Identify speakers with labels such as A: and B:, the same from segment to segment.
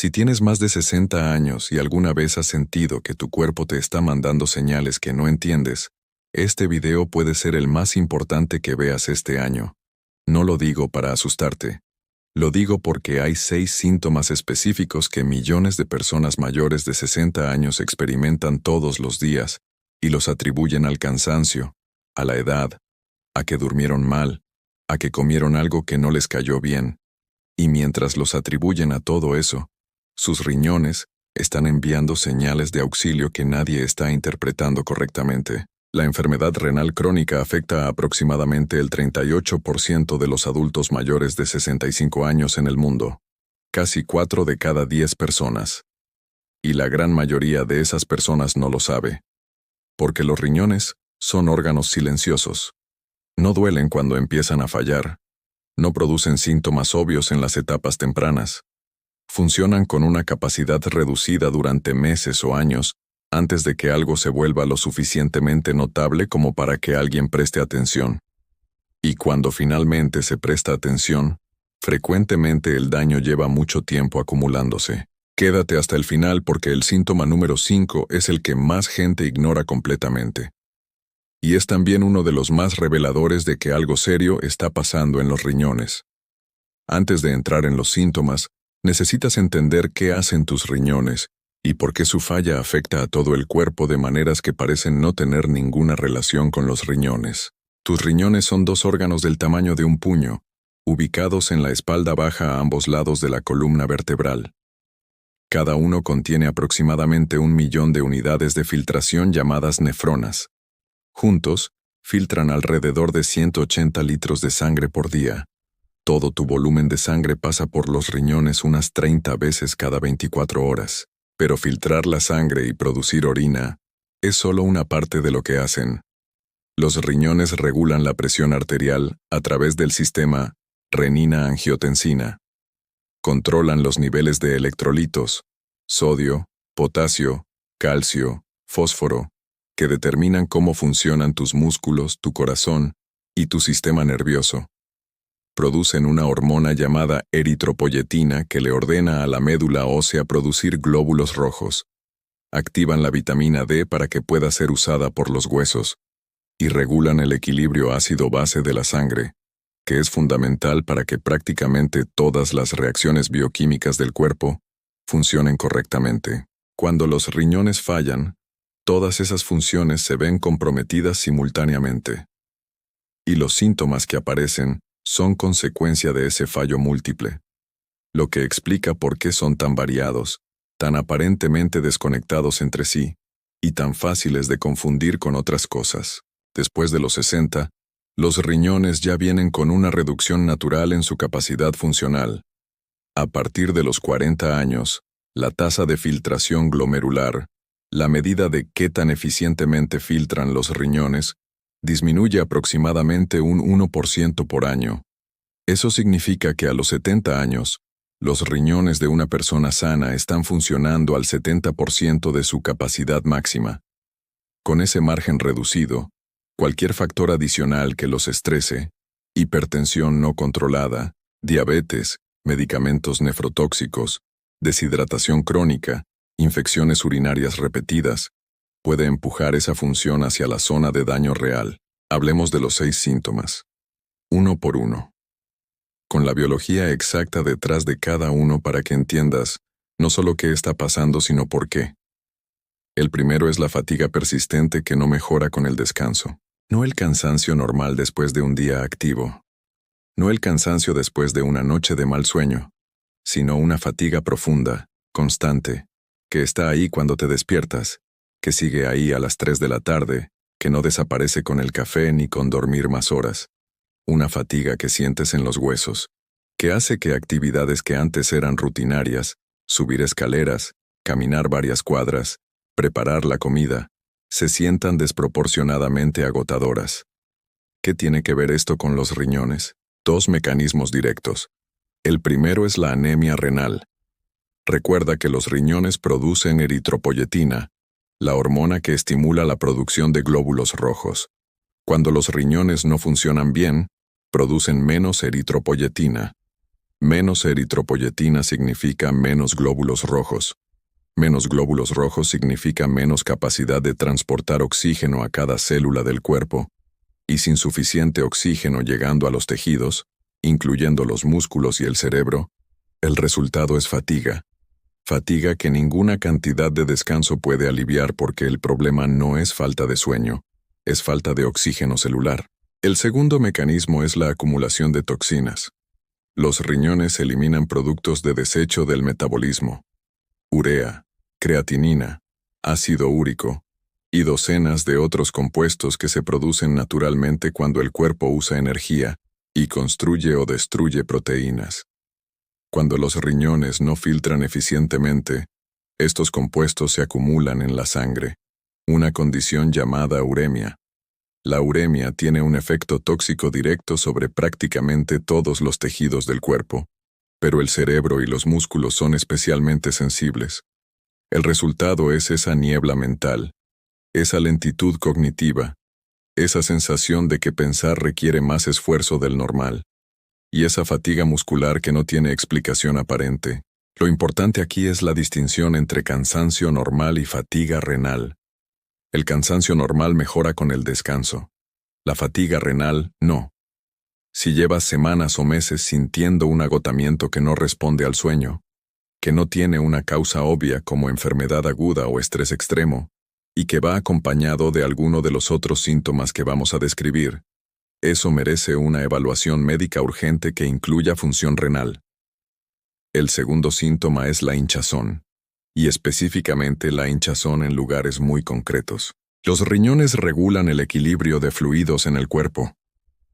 A: Si tienes más de 60 años y alguna vez has sentido que tu cuerpo te está mandando señales que no entiendes, este video puede ser el más importante que veas este año. No lo digo para asustarte. Lo digo porque hay 6 síntomas específicos que millones de personas mayores de 60 años experimentan todos los días y los atribuyen al cansancio, a la edad, a que durmieron mal, a que comieron algo que no les cayó bien. Y mientras los atribuyen a todo eso, sus riñones están enviando señales de auxilio que nadie está interpretando correctamente. La enfermedad renal crónica afecta a aproximadamente el 38% de los adultos mayores de 65 años en el mundo, casi 4 de cada 10 personas. Y la gran mayoría de esas personas no lo sabe, porque los riñones son órganos silenciosos. No duelen cuando empiezan a fallar, no producen síntomas obvios en las etapas tempranas. Funcionan con una capacidad reducida durante meses o años, antes de que algo se vuelva lo suficientemente notable como para que alguien preste atención. Y cuando finalmente se presta atención, frecuentemente el daño lleva mucho tiempo acumulándose. Quédate hasta el final porque el síntoma número 5 es el que más gente ignora completamente. Y es también uno de los más reveladores de que algo serio está pasando en los riñones. Antes de entrar en los síntomas, necesitas entender qué hacen tus riñones y por qué su falla afecta a todo el cuerpo de maneras que parecen no tener ninguna relación con los riñones. Tus riñones son 2 órganos del tamaño de un puño, ubicados en la espalda baja a ambos lados de la columna vertebral. Cada uno contiene aproximadamente 1 millón de unidades de filtración llamadas nefronas. Juntos, filtran alrededor de 180 litros de sangre por día. Todo tu volumen de sangre pasa por los riñones unas 30 veces cada 24 horas. Pero filtrar la sangre y producir orina es solo una parte de lo que hacen. Los riñones regulan la presión arterial a través del sistema renina-angiotensina. Controlan los niveles de electrolitos, sodio, potasio, calcio, fósforo, que determinan cómo funcionan tus músculos, tu corazón y tu sistema nervioso. Producen una hormona llamada eritropoyetina que le ordena a la médula ósea producir glóbulos rojos. Activan la vitamina D para que pueda ser usada por los huesos y regulan el equilibrio ácido-base de la sangre, que es fundamental para que prácticamente todas las reacciones bioquímicas del cuerpo funcionen correctamente. Cuando los riñones fallan, todas esas funciones se ven comprometidas simultáneamente. Y los síntomas que aparecen son consecuencia de ese fallo múltiple, lo que explica por qué son tan variados, tan aparentemente desconectados entre sí, y tan fáciles de confundir con otras cosas. Después de los 60, los riñones ya vienen con una reducción natural en su capacidad funcional. A partir de los 40 años, la tasa de filtración glomerular, la medida de qué tan eficientemente filtran los riñones, disminuye aproximadamente un 1% por año. Eso significa que a los 70 años, los riñones de una persona sana están funcionando al 70% de su capacidad máxima. Con ese margen reducido, cualquier factor adicional que los estrese, hipertensión no controlada, diabetes, medicamentos nefrotóxicos, deshidratación crónica, infecciones urinarias repetidas, puede empujar esa función hacia la zona de daño real. Hablemos de los 6 síntomas. Uno por uno. Con la biología exacta detrás de cada uno para que entiendas no solo qué está pasando, sino por qué. El primero es la fatiga persistente que no mejora con el descanso. No el cansancio normal después de un día activo. No el cansancio después de una noche de mal sueño, sino una fatiga profunda, constante, que está ahí cuando te despiertas, que sigue ahí a las 3 de la tarde, que no desaparece con el café ni con dormir más horas. Una fatiga que sientes en los huesos, que hace que actividades que antes eran rutinarias, subir escaleras, caminar varias cuadras, preparar la comida, se sientan desproporcionadamente agotadoras. ¿Qué tiene que ver esto con los riñones? 2 mecanismos directos. El primero es la anemia renal. Recuerda que los riñones producen eritropoyetina, la hormona que estimula la producción de glóbulos rojos. Cuando los riñones no funcionan bien, producen menos eritropoyetina. Menos eritropoyetina significa menos glóbulos rojos. Menos glóbulos rojos significa menos capacidad de transportar oxígeno a cada célula del cuerpo, y sin suficiente oxígeno llegando a los tejidos, incluyendo los músculos y el cerebro, el resultado es fatiga. Fatiga que ninguna cantidad de descanso puede aliviar porque el problema no es falta de sueño, es falta de oxígeno celular. El segundo mecanismo es la acumulación de toxinas. Los riñones eliminan productos de desecho del metabolismo: urea, creatinina, ácido úrico y docenas de otros compuestos que se producen naturalmente cuando el cuerpo usa energía y construye o destruye proteínas. Cuando los riñones no filtran eficientemente, estos compuestos se acumulan en la sangre, una condición llamada uremia. La uremia tiene un efecto tóxico directo sobre prácticamente todos los tejidos del cuerpo, pero el cerebro y los músculos son especialmente sensibles. El resultado es esa niebla mental, esa lentitud cognitiva, esa sensación de que pensar requiere más esfuerzo del normal, y esa fatiga muscular que no tiene explicación aparente. Lo importante aquí es la distinción entre cansancio normal y fatiga renal. El cansancio normal mejora con el descanso. La fatiga renal, no. Si llevas semanas o meses sintiendo un agotamiento que no responde al sueño, que no tiene una causa obvia como enfermedad aguda o estrés extremo, y que va acompañado de alguno de los otros síntomas que vamos a describir, eso merece una evaluación médica urgente que incluya función renal. El segundo síntoma es la hinchazón, y específicamente la hinchazón en lugares muy concretos. Los riñones regulan el equilibrio de fluidos en el cuerpo.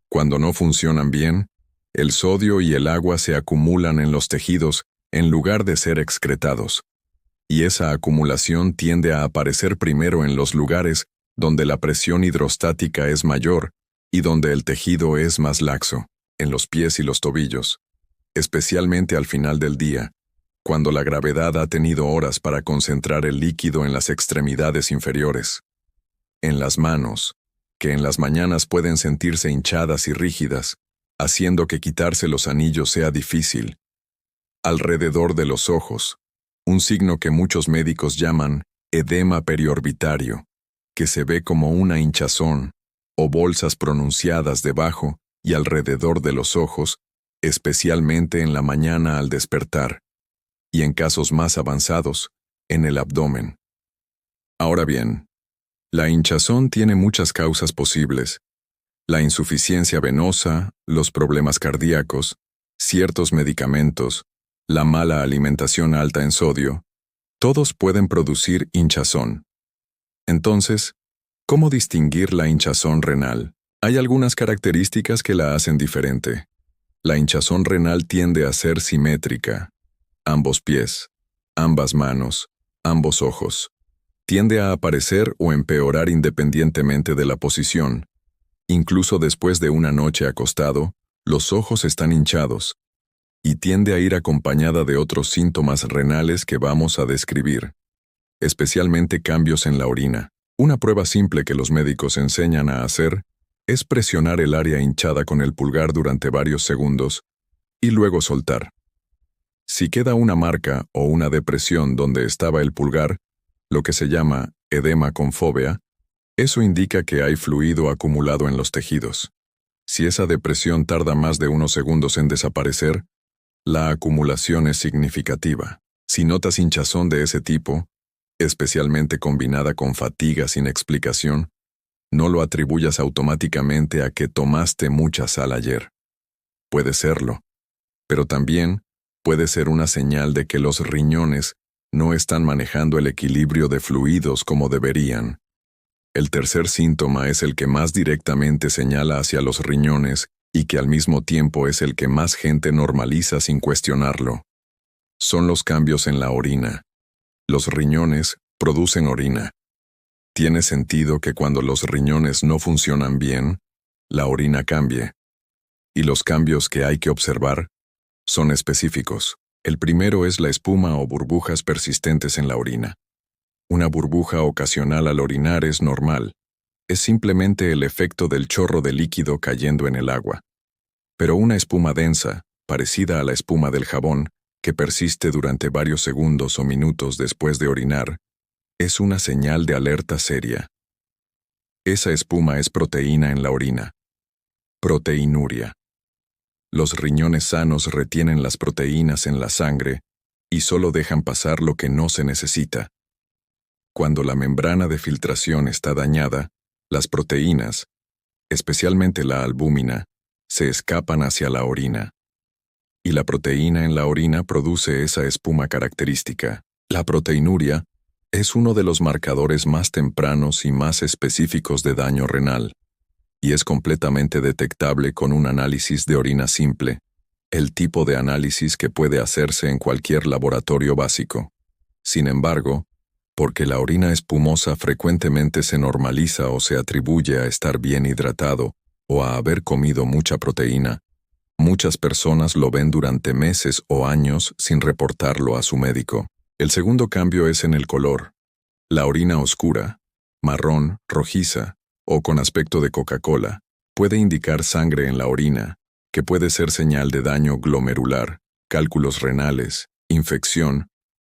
A: Cuando no funcionan bien, el sodio y el agua se acumulan en los tejidos en lugar de ser excretados, y esa acumulación tiende a aparecer primero en los lugares donde la presión hidrostática es mayor y donde el tejido es más laxo, en los pies y los tobillos, especialmente al final del día, cuando la gravedad ha tenido horas para concentrar el líquido en las extremidades inferiores. En las manos, que en las mañanas pueden sentirse hinchadas y rígidas, haciendo que quitarse los anillos sea difícil. Alrededor de los ojos, un signo que muchos médicos llaman edema periorbitario, que se ve como una hinchazón o bolsas pronunciadas debajo y alrededor de los ojos, especialmente en la mañana al despertar, y en casos más avanzados, en el abdomen. Ahora bien, la hinchazón tiene muchas causas posibles: la insuficiencia venosa, los problemas cardíacos, ciertos medicamentos, la mala alimentación alta en sodio, todos pueden producir hinchazón. Entonces, ¿cómo distinguir la hinchazón renal? Hay algunas características que la hacen diferente. La hinchazón renal tiende a ser simétrica. Ambos pies, ambas manos, ambos ojos. Tiende a aparecer o empeorar independientemente de la posición. Incluso después de una noche acostado, los ojos están hinchados, y tiende a ir acompañada de otros síntomas renales que vamos a describir, especialmente cambios en la orina. Una prueba simple que los médicos enseñan a hacer es presionar el área hinchada con el pulgar durante varios segundos y luego soltar. Si queda una marca o una depresión donde estaba el pulgar, lo que se llama edema con fóvea, eso indica que hay fluido acumulado en los tejidos. Si esa depresión tarda más de unos segundos en desaparecer, la acumulación es significativa. Si notas hinchazón de ese tipo, especialmente combinada con fatiga sin explicación, no lo atribuyas automáticamente a que tomaste mucha sal ayer. Puede serlo, pero también puede ser una señal de que los riñones no están manejando el equilibrio de fluidos como deberían. El tercer síntoma es el que más directamente señala hacia los riñones y que al mismo tiempo es el que más gente normaliza sin cuestionarlo. Son los cambios en la orina. Los riñones producen orina. Tiene sentido que cuando los riñones no funcionan bien, la orina cambie. Y los cambios que hay que observar son específicos. El primero es la espuma o burbujas persistentes en la orina. Una burbuja ocasional al orinar es normal. Es simplemente el efecto del chorro de líquido cayendo en el agua. Pero una espuma densa, parecida a la espuma del jabón, que persiste durante varios segundos o minutos después de orinar, es una señal de alerta seria. Esa espuma es proteína en la orina. Proteinuria. Los riñones sanos retienen las proteínas en la sangre y solo dejan pasar lo que no se necesita. Cuando la membrana de filtración está dañada, las proteínas, especialmente la albúmina, se escapan hacia la orina. Y la proteína en la orina produce esa espuma característica. La proteinuria es uno de los marcadores más tempranos y más específicos de daño renal, y es completamente detectable con un análisis de orina simple, el tipo de análisis que puede hacerse en cualquier laboratorio básico. Sin embargo, porque la orina espumosa frecuentemente se normaliza o se atribuye a estar bien hidratado o a haber comido mucha proteína, muchas personas lo ven durante meses o años sin reportarlo a su médico. El segundo cambio es en el color. La orina oscura, marrón, rojiza o con aspecto de Coca-Cola puede indicar sangre en la orina, que puede ser señal de daño glomerular, cálculos renales, infección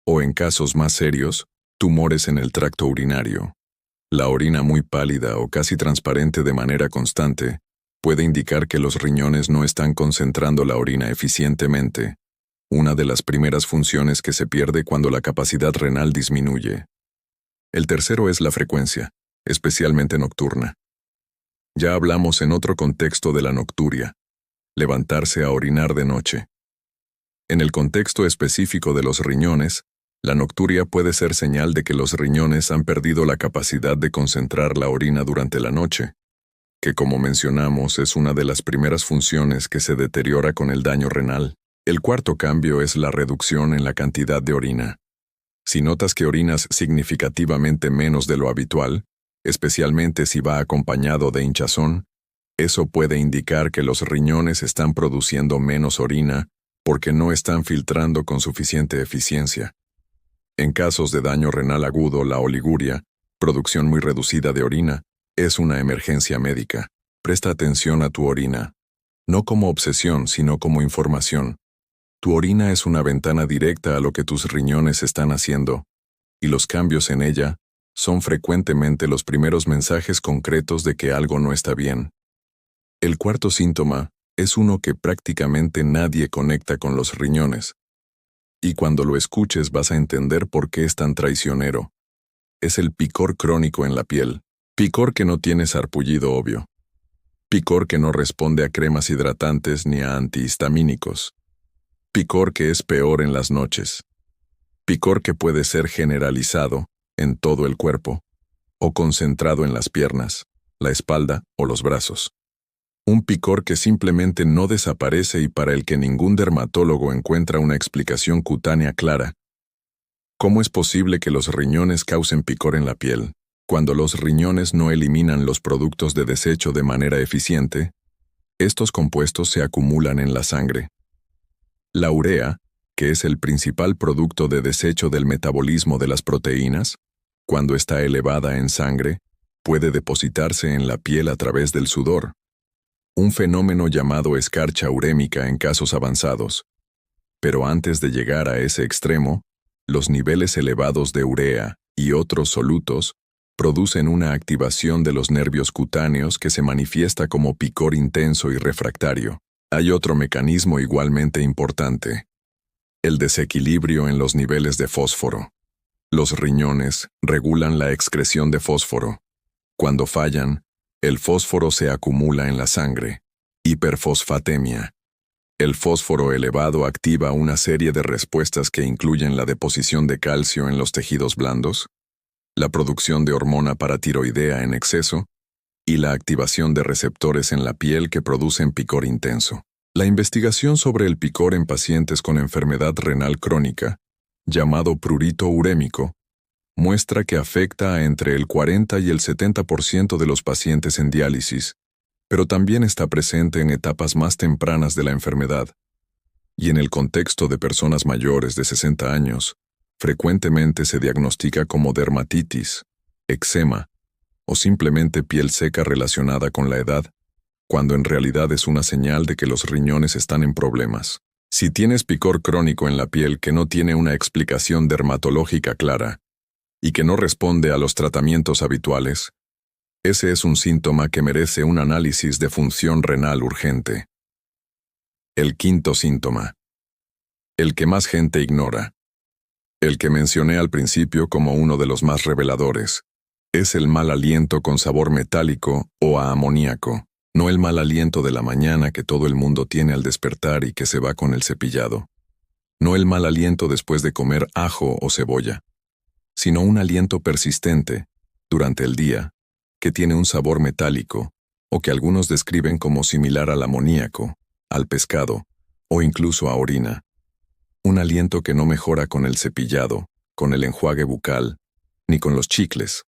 A: o, en casos más serios, tumores en el tracto urinario. La orina muy pálida o casi transparente de manera constante puede indicar que los riñones no están concentrando la orina eficientemente, una de las primeras funciones que se pierde cuando la capacidad renal disminuye. El tercero es la frecuencia, especialmente nocturna. Ya hablamos en otro contexto de la nocturia, levantarse a orinar de noche. En el contexto específico de los riñones, la nocturia puede ser señal de que los riñones han perdido la capacidad de concentrar la orina durante la noche, que como mencionamos es una de las primeras funciones que se deteriora con el daño renal. El cuarto cambio es la reducción en la cantidad de orina. Si notas que orinas significativamente menos de lo habitual, especialmente si va acompañado de hinchazón, eso puede indicar que los riñones están produciendo menos orina porque no están filtrando con suficiente eficiencia. En casos de daño renal agudo, la oliguria, producción muy reducida de orina, es una emergencia médica. Presta atención a tu orina. No como obsesión, sino como información. Tu orina es una ventana directa a lo que tus riñones están haciendo, y los cambios en ella son frecuentemente los primeros mensajes concretos de que algo no está bien. El cuarto síntoma es uno que prácticamente nadie conecta con los riñones. Y cuando lo escuches vas a entender por qué es tan traicionero. Es el picor crónico en la piel. Picor que no tiene sarpullido obvio. Picor que no responde a cremas hidratantes ni a antihistamínicos. Picor que es peor en las noches. Picor que puede ser generalizado en todo el cuerpo o concentrado en las piernas, la espalda o los brazos. Un picor que simplemente no desaparece y para el que ningún dermatólogo encuentra una explicación cutánea clara. ¿Cómo es posible que los riñones causen picor en la piel? Cuando los riñones no eliminan los productos de desecho de manera eficiente, estos compuestos se acumulan en la sangre. La urea, que es el principal producto de desecho del metabolismo de las proteínas, cuando está elevada en sangre, puede depositarse en la piel a través del sudor. Un fenómeno llamado escarcha urémica en casos avanzados. Pero antes de llegar a ese extremo, los niveles elevados de urea y otros solutos producen una activación de los nervios cutáneos que se manifiesta como picor intenso y refractario. Hay otro mecanismo igualmente importante: el desequilibrio en los niveles de fósforo. Los riñones regulan la excreción de fósforo. Cuando fallan, el fósforo se acumula en la sangre. Hiperfosfatemia. El fósforo elevado activa una serie de respuestas que incluyen la deposición de calcio en los tejidos blandos, la producción de hormona paratiroidea en exceso y la activación de receptores en la piel que producen picor intenso. La investigación sobre el picor en pacientes con enfermedad renal crónica, llamado prurito urémico, muestra que afecta a entre el 40 y el 70% de los pacientes en diálisis, pero también está presente en etapas más tempranas de la enfermedad. Y en el contexto de personas mayores de 60 años, frecuentemente se diagnostica como dermatitis, eczema o simplemente piel seca relacionada con la edad, cuando en realidad es una señal de que los riñones están en problemas. Si tienes picor crónico en la piel que no tiene una explicación dermatológica clara y que no responde a los tratamientos habituales, ese es un síntoma que merece un análisis de función renal urgente. El quinto síntoma. El que más gente ignora. El que mencioné al principio como uno de los más reveladores. Es el mal aliento con sabor metálico o a amoníaco, no el mal aliento de la mañana que todo el mundo tiene al despertar y que se va con el cepillado. No el mal aliento después de comer ajo o cebolla, sino un aliento persistente, durante el día, que tiene un sabor metálico, o que algunos describen como similar al amoníaco, al pescado, o incluso a orina. Un aliento que no mejora con el cepillado, con el enjuague bucal, ni con los chicles,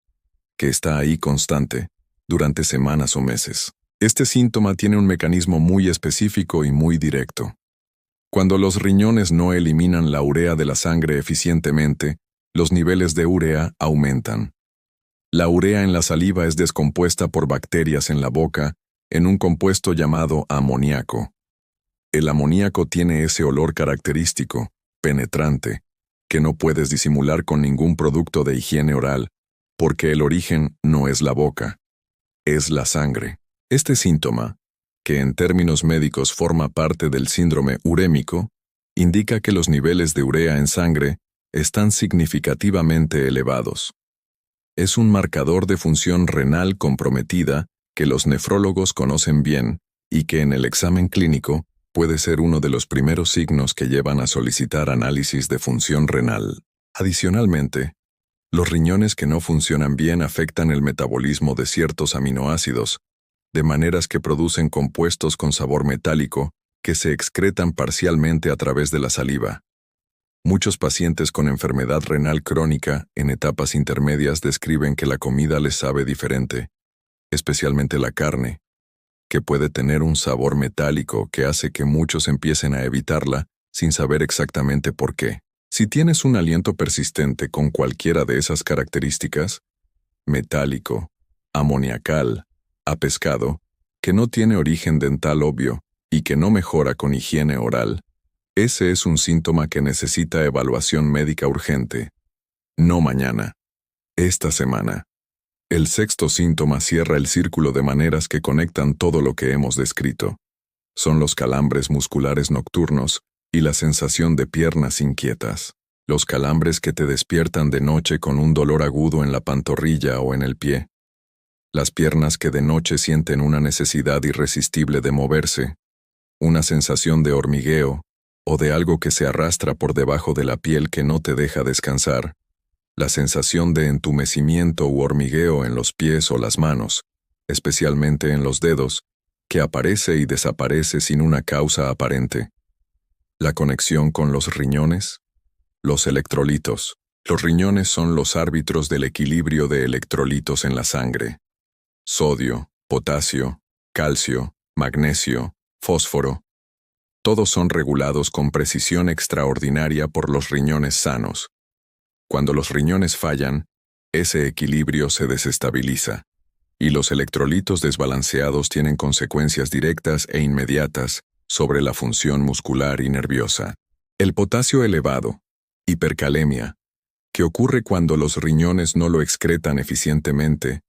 A: que está ahí constante, durante semanas o meses. Este síntoma tiene un mecanismo muy específico y muy directo. Cuando los riñones no eliminan la urea de la sangre eficientemente, los niveles de urea aumentan. La urea en la saliva es descompuesta por bacterias en la boca en un compuesto llamado amoníaco. El amoníaco tiene ese olor característico, penetrante, que no puedes disimular con ningún producto de higiene oral, porque el origen no es la boca, es la sangre. Este síntoma, que en términos médicos forma parte del síndrome urémico, indica que los niveles de urea en sangre están significativamente elevados. Es un marcador de función renal comprometida que los nefrólogos conocen bien y que en el examen clínico puede ser uno de los primeros signos que llevan a solicitar análisis de función renal. Adicionalmente, los riñones que no funcionan bien afectan el metabolismo de ciertos aminoácidos, de maneras que producen compuestos con sabor metálico que se excretan parcialmente a través de la saliva. Muchos pacientes con enfermedad renal crónica en etapas intermedias describen que la comida les sabe diferente, especialmente la carne, que puede tener un sabor metálico que hace que muchos empiecen a evitarla sin saber exactamente por qué. Si tienes un aliento persistente con cualquiera de esas características, metálico, amoniacal, a pescado, que no tiene origen dental obvio y que no mejora con higiene oral, ese es un síntoma que necesita evaluación médica urgente. No mañana. Esta semana. El sexto síntoma cierra el círculo de maneras que conectan todo lo que hemos descrito. Son los calambres musculares nocturnos y la sensación de piernas inquietas. Los calambres que te despiertan de noche con un dolor agudo en la pantorrilla o en el pie. Las piernas que de noche sienten una necesidad irresistible de moverse. Una sensación de hormigueo o de algo que se arrastra por debajo de la piel que no te deja descansar. La sensación de entumecimiento u hormigueo en los pies o las manos, especialmente en los dedos, que aparece y desaparece sin una causa aparente. La conexión con los riñones. Los electrolitos. Los riñones son los árbitros del equilibrio de electrolitos en la sangre. Sodio, potasio, calcio, magnesio, fósforo. Todos son regulados con precisión extraordinaria por los riñones sanos. Cuando los riñones fallan, ese equilibrio se desestabiliza, y los electrolitos desbalanceados tienen consecuencias directas e inmediatas sobre la función muscular y nerviosa. El potasio elevado, hipercalemia, que ocurre cuando los riñones no lo excretan eficientemente,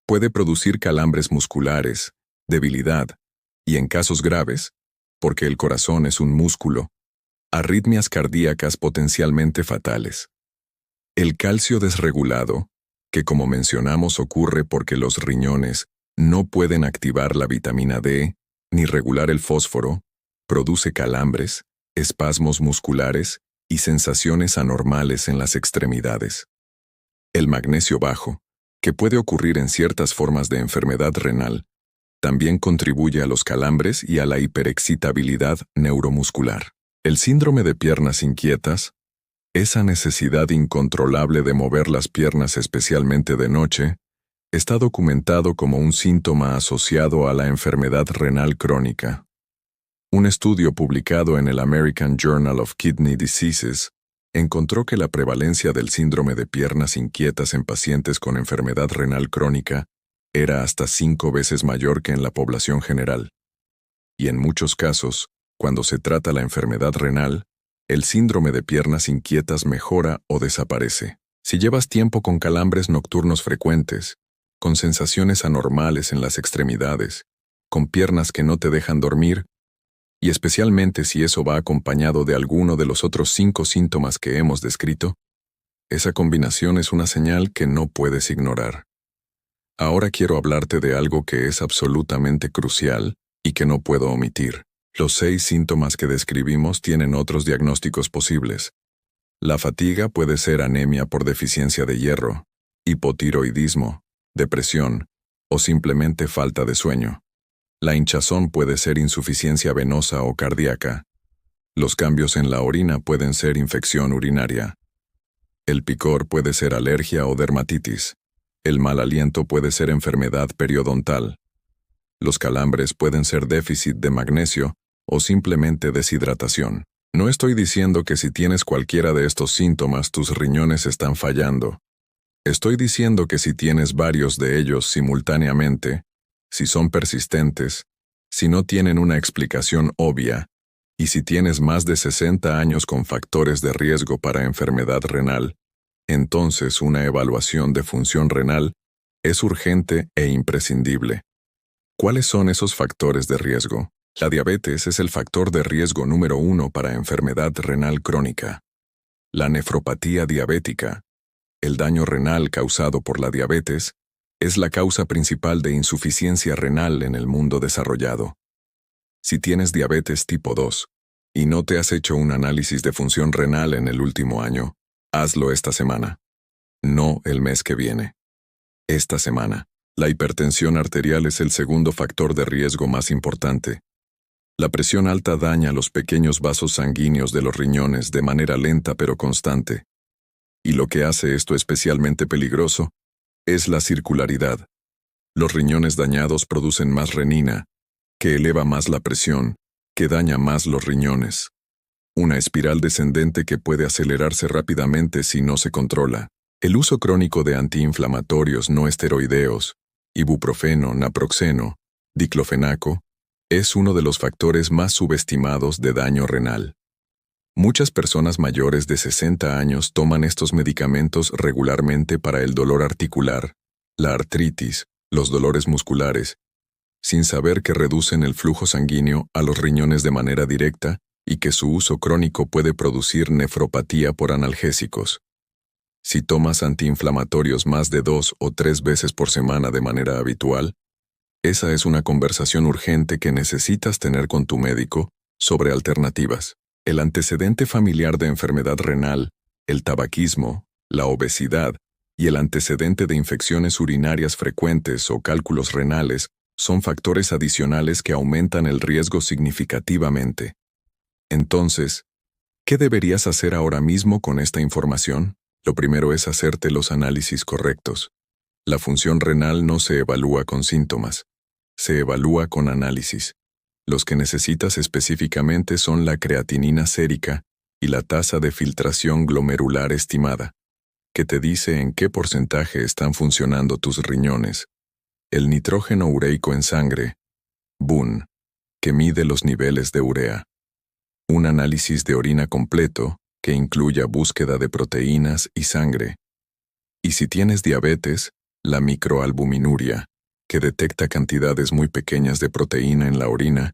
A: puede producir calambres musculares, debilidad, y en casos graves, porque el corazón es un músculo, arritmias cardíacas potencialmente fatales. El calcio desregulado, que como mencionamos ocurre porque los riñones no pueden activar la vitamina D ni regular el fósforo, produce calambres, espasmos musculares y sensaciones anormales en las extremidades. El magnesio bajo, que puede ocurrir en ciertas formas de enfermedad renal, también contribuye a los calambres y a la hiperexcitabilidad neuromuscular. El síndrome de piernas inquietas, esa necesidad incontrolable de mover las piernas especialmente de noche, está documentado como un síntoma asociado a la enfermedad renal crónica. Un estudio publicado en el American Journal of Kidney Diseases encontró que la prevalencia del síndrome de piernas inquietas en pacientes con enfermedad renal crónica era hasta 5 veces mayor que en la población general. Y en muchos casos, cuando se trata la enfermedad renal, el síndrome de piernas inquietas mejora o desaparece. Si llevas tiempo con calambres nocturnos frecuentes, con sensaciones anormales en las extremidades, con piernas que no te dejan dormir, y especialmente si eso va acompañado de alguno de los otros 5 síntomas que hemos descrito, esa combinación es una señal que no puedes ignorar. Ahora quiero hablarte de algo que es absolutamente crucial y que no puedo omitir. Los 6 síntomas que describimos tienen otros diagnósticos posibles. La fatiga puede ser anemia por deficiencia de hierro, hipotiroidismo, depresión o simplemente falta de sueño. La hinchazón puede ser insuficiencia venosa o cardíaca. Los cambios en la orina pueden ser infección urinaria. El picor puede ser alergia o dermatitis. El mal aliento puede ser enfermedad periodontal. Los calambres pueden ser déficit de magnesio o simplemente deshidratación. No estoy diciendo que si tienes cualquiera de estos síntomas tus riñones están fallando. Estoy diciendo que si tienes varios de ellos simultáneamente, si son persistentes, si no tienen una explicación obvia, y si tienes más de 60 años con factores de riesgo para enfermedad renal, entonces una evaluación de función renal es urgente e imprescindible. ¿Cuáles son esos factores de riesgo? La diabetes es el factor de riesgo número 1 para enfermedad renal crónica. La nefropatía diabética, el daño renal causado por la diabetes, es la causa principal de insuficiencia renal en el mundo desarrollado. Si tienes diabetes tipo 2 y no te has hecho un análisis de función renal en el último año, hazlo esta semana. No el mes que viene. Esta semana. La hipertensión arterial es el segundo factor de riesgo más importante. La presión alta daña los pequeños vasos sanguíneos de los riñones de manera lenta pero constante. Y lo que hace esto especialmente peligroso es la circularidad. Los riñones dañados producen más renina, que eleva más la presión, que daña más los riñones. Una espiral descendente que puede acelerarse rápidamente si no se controla. El uso crónico de antiinflamatorios no esteroideos, ibuprofeno, naproxeno, diclofenaco, es uno de los factores más subestimados de daño renal. Muchas personas mayores de 60 años toman estos medicamentos regularmente para el dolor articular, la artritis, los dolores musculares, sin saber que reducen el flujo sanguíneo a los riñones de manera directa y que su uso crónico puede producir nefropatía por analgésicos. Si tomas antiinflamatorios más de 2 o 3 veces por semana de manera habitual, esa es una conversación urgente que necesitas tener con tu médico sobre alternativas. El antecedente familiar de enfermedad renal, el tabaquismo, la obesidad y el antecedente de infecciones urinarias frecuentes o cálculos renales son factores adicionales que aumentan el riesgo significativamente. Entonces, ¿qué deberías hacer ahora mismo con esta información? Lo primero es hacerte los análisis correctos. La función renal no se evalúa con síntomas, se evalúa con análisis. Los que necesitas específicamente son la creatinina sérica y la tasa de filtración glomerular estimada, que te dice en qué porcentaje están funcionando tus riñones, el nitrógeno ureico en sangre, BUN, que mide los niveles de urea, un análisis de orina completo, que incluya búsqueda de proteínas y sangre, y si tienes diabetes, la microalbuminuria, que detecta cantidades muy pequeñas de proteína en la orina,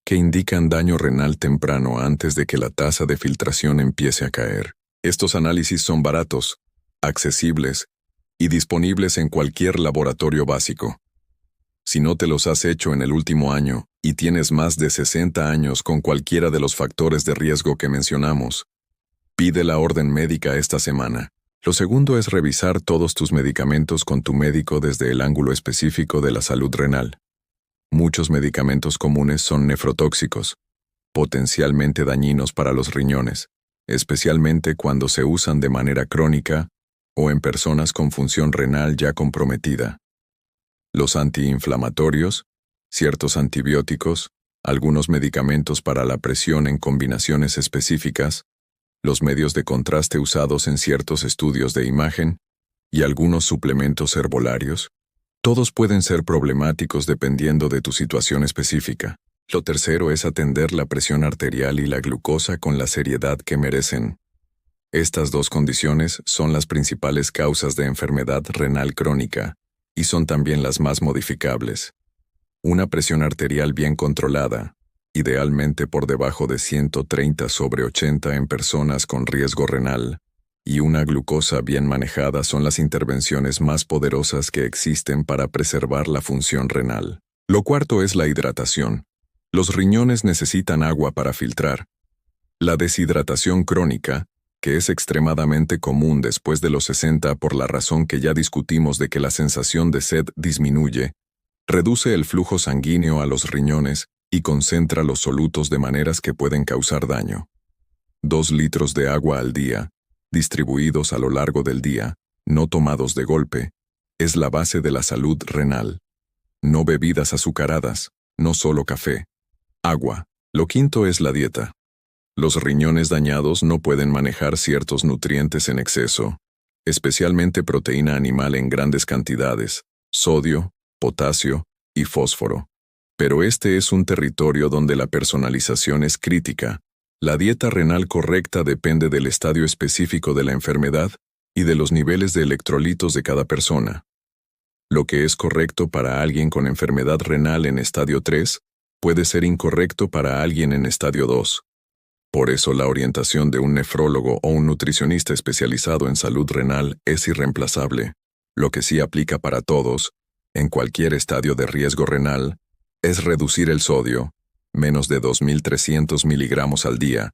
A: que indican daño renal temprano antes de que la tasa de filtración empiece a caer. Estos análisis son baratos, accesibles y disponibles en cualquier laboratorio básico. Si no te los has hecho en el último año y tienes más de 60 años con cualquiera de los factores de riesgo que mencionamos, pide la orden médica esta semana. Lo segundo es revisar todos tus medicamentos con tu médico desde el ángulo específico de la salud renal. Muchos medicamentos comunes son nefrotóxicos, potencialmente dañinos para los riñones, especialmente cuando se usan de manera crónica o en personas con función renal ya comprometida. Los antiinflamatorios, ciertos antibióticos, algunos medicamentos para la presión en combinaciones específicas, los medios de contraste usados en ciertos estudios de imagen y algunos suplementos herbolarios, Todos pueden ser problemáticos dependiendo de tu situación específica. Lo tercero es atender la presión arterial y la glucosa con la seriedad que merecen. Estas dos condiciones son las principales causas de enfermedad renal crónica y son también las más modificables. Una presión arterial bien controlada, idealmente por debajo de 130/80 en personas con riesgo renal, y una glucosa bien manejada son las intervenciones más poderosas que existen para preservar la función renal. Lo cuarto es la hidratación. Los riñones necesitan agua para filtrar. La deshidratación crónica, que es extremadamente común después de los 60 por la razón que ya discutimos de que la sensación de sed disminuye, reduce el flujo sanguíneo a los riñones y concentra los solutos de maneras que pueden causar daño. 2 litros de agua al día, distribuidos a lo largo del día, no tomados de golpe, es la base de la salud renal. No bebidas azucaradas, no solo café. Agua. Lo quinto es la dieta. Los riñones dañados no pueden manejar ciertos nutrientes en exceso, especialmente proteína animal en grandes cantidades, sodio, potasio y fósforo. Pero este es un territorio donde la personalización es crítica. La dieta renal correcta depende del estadio específico de la enfermedad y de los niveles de electrolitos de cada persona. Lo que es correcto para alguien con enfermedad renal en estadio 3 puede ser incorrecto para alguien en estadio 2. Por eso la orientación de un nefrólogo o un nutricionista especializado en salud renal es irreemplazable. Lo que sí aplica para todos, en cualquier estadio de riesgo renal, es reducir el sodio, menos de 2.300 miligramos al día,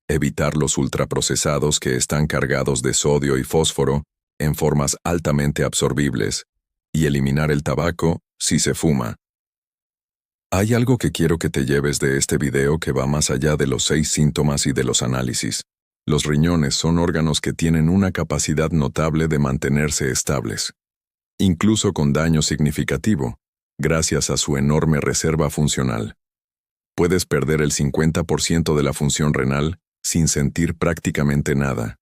A: evitar los ultraprocesados que están cargados de sodio y fósforo en formas altamente absorbibles, y eliminar el tabaco si se fuma. Hay algo que quiero que te lleves de este video que va más allá de los 6 síntomas y de los análisis. Los riñones son órganos que tienen una capacidad notable de mantenerse estables, incluso con daño significativo, gracias a su enorme reserva funcional. Puedes perder el 50% de la función renal sin sentir prácticamente nada.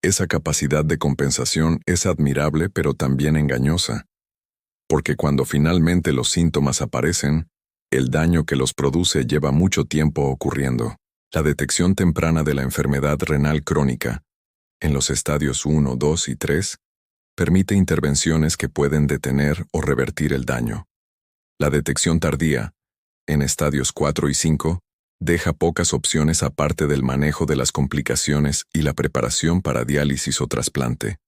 A: Esa capacidad de compensación es admirable pero también engañosa, porque cuando finalmente los síntomas aparecen, el daño que los produce lleva mucho tiempo ocurriendo. La detección temprana de la enfermedad renal crónica, en los estadios 1, 2 y 3, permite intervenciones que pueden detener o revertir el daño. La detección tardía, en estadios 4 y 5, deja pocas opciones aparte del manejo de las complicaciones y la preparación para diálisis o trasplante.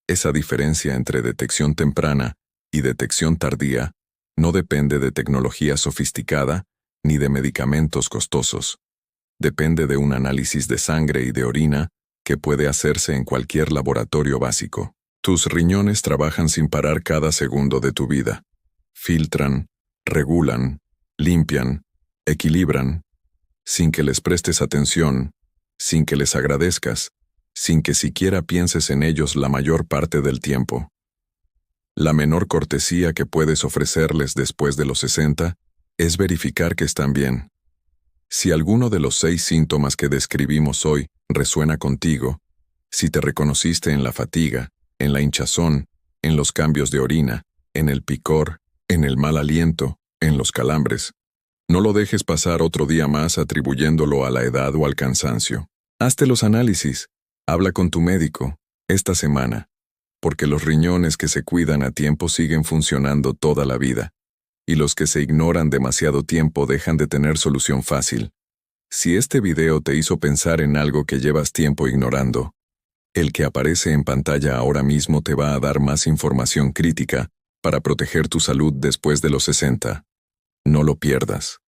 A: Esa diferencia entre detección temprana y detección tardía no depende de tecnología sofisticada ni de medicamentos costosos. Depende de un análisis de sangre y de orina que puede hacerse en cualquier laboratorio básico. Tus riñones trabajan sin parar cada segundo de tu vida. Filtran, regulan, limpian, equilibran, sin que les prestes atención, sin que les agradezcas, sin que siquiera pienses en ellos la mayor parte del tiempo. La menor cortesía que puedes ofrecerles después de los 60 es verificar que están bien. Si alguno de los 6 síntomas que describimos hoy resuena contigo, si te reconociste en la fatiga, en la hinchazón, en los cambios de orina, en el picor, en el mal aliento, en los calambres, no lo dejes pasar otro día más atribuyéndolo a la edad o al cansancio. Hazte los análisis, habla con tu médico, esta semana, porque los riñones que se cuidan a tiempo siguen funcionando toda la vida, y los que se ignoran demasiado tiempo dejan de tener solución fácil. Si este video te hizo pensar en algo que llevas tiempo ignorando, el que aparece en pantalla ahora mismo te va a dar más información crítica para proteger tu salud después de los 60. No lo pierdas.